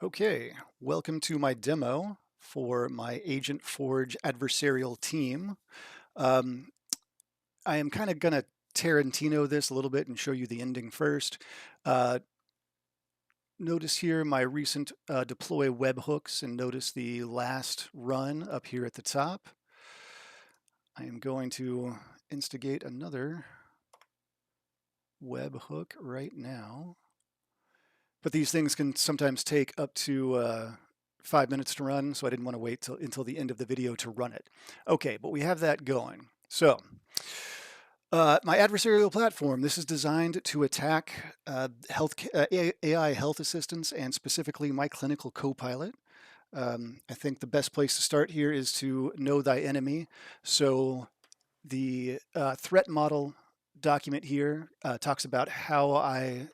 Okay, welcome to my demo for my AgentForge adversarial team. Um, I am kind of going to Tarantino this a little bit and show you the ending first. Uh, Notice here my recent deploy webhooks and notice the last run up here at the top. I am going to instigate another webhook right now. But these things can sometimes take up to 5 minutes to run, so I didn't want to wait until the end of the video to run it. Okay, but we have that going. So, my adversarial platform, this is designed to attack AI health assistants and specifically my clinical copilot. I think the best place to start here is to know thy enemy. So the threat model document here talks about how I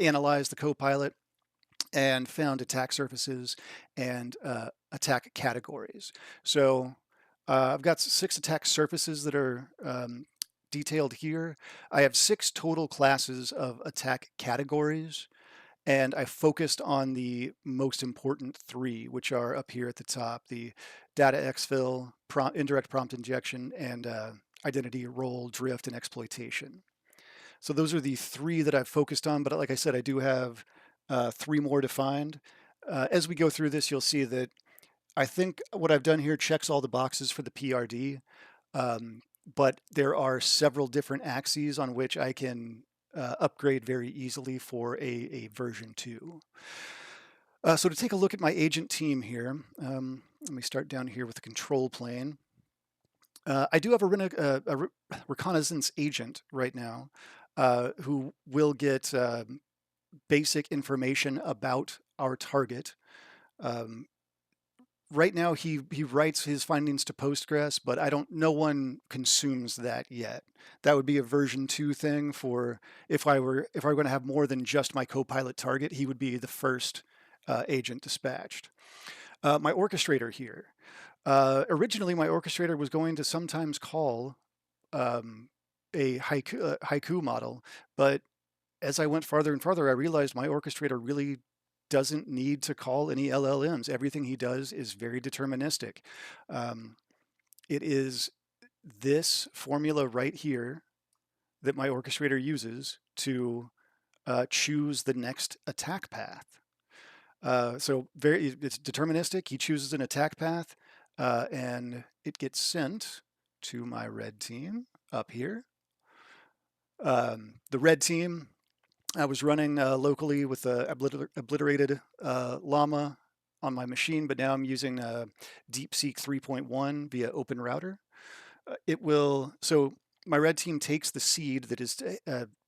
analyze the copilot and found attack surfaces and attack categories. So I've got 6 attack surfaces that are detailed here. I have 6 total classes of attack categories, and I focused on the most important 3, which are up here at the top: the data exfil, indirect prompt injection, and identity role drift and exploitation. So those are the 3 that I've focused on. But like I said, I do have 3 more defined. As we go through this, you'll see that I think what I've done here checks all the boxes for the PRD. But there are several different axes on which I can upgrade very easily for a version 2. So to take a look at my agent team here, let me start down here with the control plane. I do have a reconnaissance agent right now who will get basic information about our target. Um, right now, he writes his findings to Postgres, but no one consumes that yet. That would be a version 2 thing for if I were going to have more than just my Copilot target, he would be the first agent dispatched. My orchestrator here. Originally, my orchestrator was going to sometimes call a haiku model, but as I went farther and farther, I realized my orchestrator really doesn't need to call any LLMs. Everything he does is very deterministic. It is this formula right here that my orchestrator uses to choose the next attack path. So it's deterministic. He chooses an attack path, and it gets sent to my red team up here. The red team, I was running locally with a obliterated llama on my machine, but now I'm using DeepSeek 3.1 via OpenRouter. So my red team takes the seed that is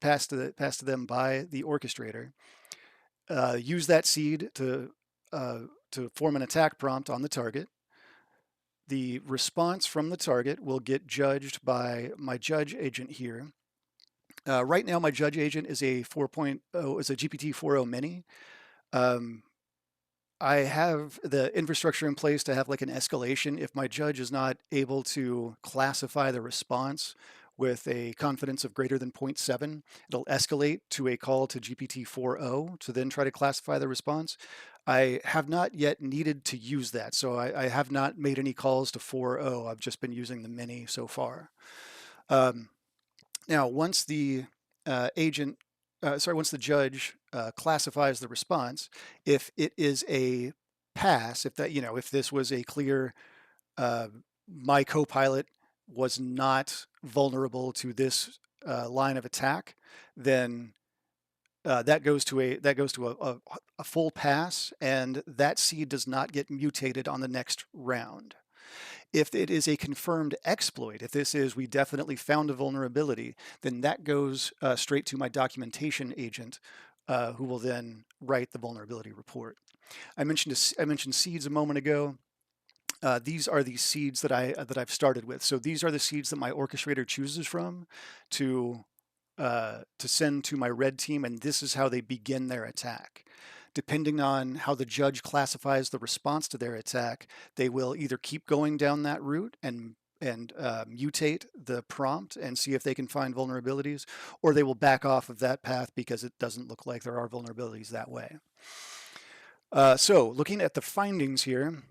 passed to them by the orchestrator, use that seed to form an attack prompt on the target. The response from the target will get judged by my judge agent here. Right now, my judge agent is a 4.0, is a GPT-4o mini. I have the infrastructure in place to have like an escalation if my judge is not able to classify the response with a confidence of greater than 0.7. It'll escalate to a call to GPT-4o to then try to classify the response. I have not yet needed to use that, so I have not made any calls to 4o. I've just been using the mini so far. Now, once the once the judge classifies the response, if it is a pass, if this was a clear, my copilot was not vulnerable to this line of attack, then that goes to a full pass, and that seed does not get mutated on the next round. If it is a confirmed exploit, if this is we definitely found a vulnerability, then that goes straight to my documentation agent, who will then write the vulnerability report. I mentioned seeds a moment ago. These are the seeds that I've started with. So these are the seeds that my orchestrator chooses from to send to my red team, and this is how they begin their attack. Depending on how the judge classifies the response to their attack, they will either keep going down that route and mutate the prompt and see if they can find vulnerabilities, or they will back off of that path because it doesn't look like there are vulnerabilities that way. So looking at the findings here,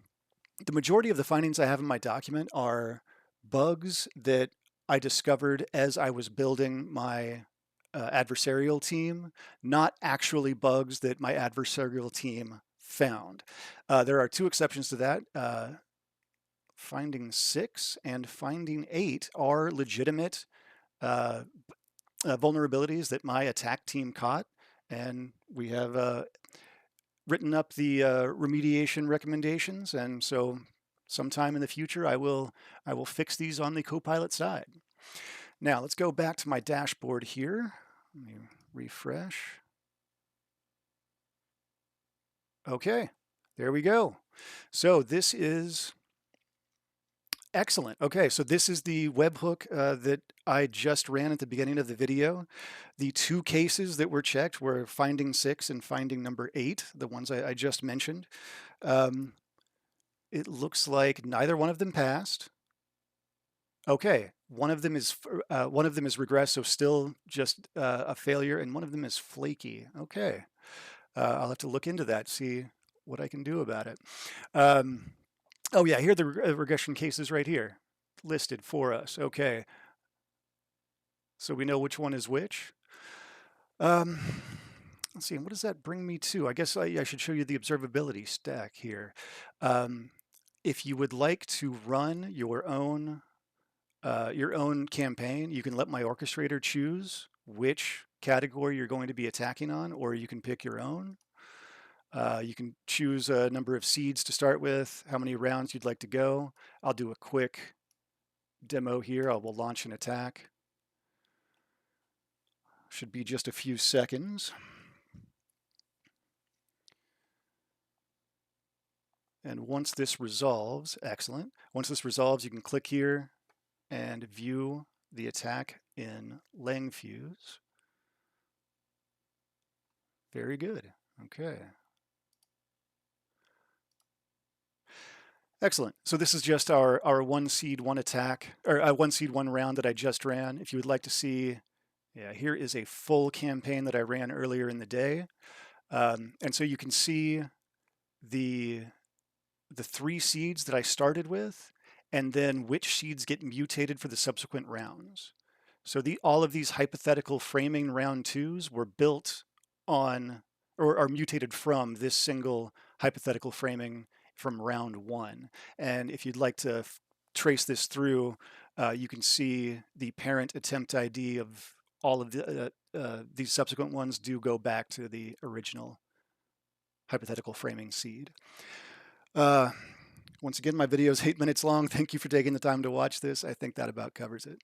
the majority of the findings I have in my document are bugs that I discovered as I was building my adversarial team, not actually bugs that my adversarial team found. There are two exceptions to that. Finding 6 and finding 8 are legitimate uh, vulnerabilities that my attack team caught, and we have written up the remediation recommendations, and so sometime in the future I will fix these on the Copilot side. Now let's go back to my dashboard here. Let me refresh. Okay, there we go. So this is excellent. Okay, so this is the webhook that I just ran at the beginning of the video. The two cases that were checked were finding 6 and finding number 8, the ones I just mentioned. It looks like neither one of them passed. Okay, one of them is regressed, so still just a failure, and one of them is flaky. Okay, I'll have to look into that, see what I can do about it. Oh yeah, here are the regression cases right here listed for us. Okay, so we know which one is which. Let's see, what does that bring me to? I guess I should show you the observability stack here. If you would like to run your own campaign, you can let my orchestrator choose which category you're going to be attacking on, or you can pick your own. You can choose a number of seeds to start with, how many rounds you'd like to go. I'll do a quick demo here. I will launch an attack. Should be just a few seconds. And once this resolves, excellent. Once this resolves, you can click here and view the attack in Langfuse. Very good. Okay. Excellent. So this is just our one seed, one attack, or one seed, one round that I just ran. If you would like to see, yeah, here is a full campaign that I ran earlier in the day. And so you can see the 3 seeds that I started with, and then which seeds get mutated for the subsequent rounds. So all of these hypothetical framing round 2s were built on, or are mutated from, this single hypothetical framing from round 1. And if you'd like to trace this through, you can see the parent attempt ID of all of these subsequent ones do go back to the original hypothetical framing seed. Once again, my video is 8 minutes long. Thank you for taking the time to watch this. I think that about covers it.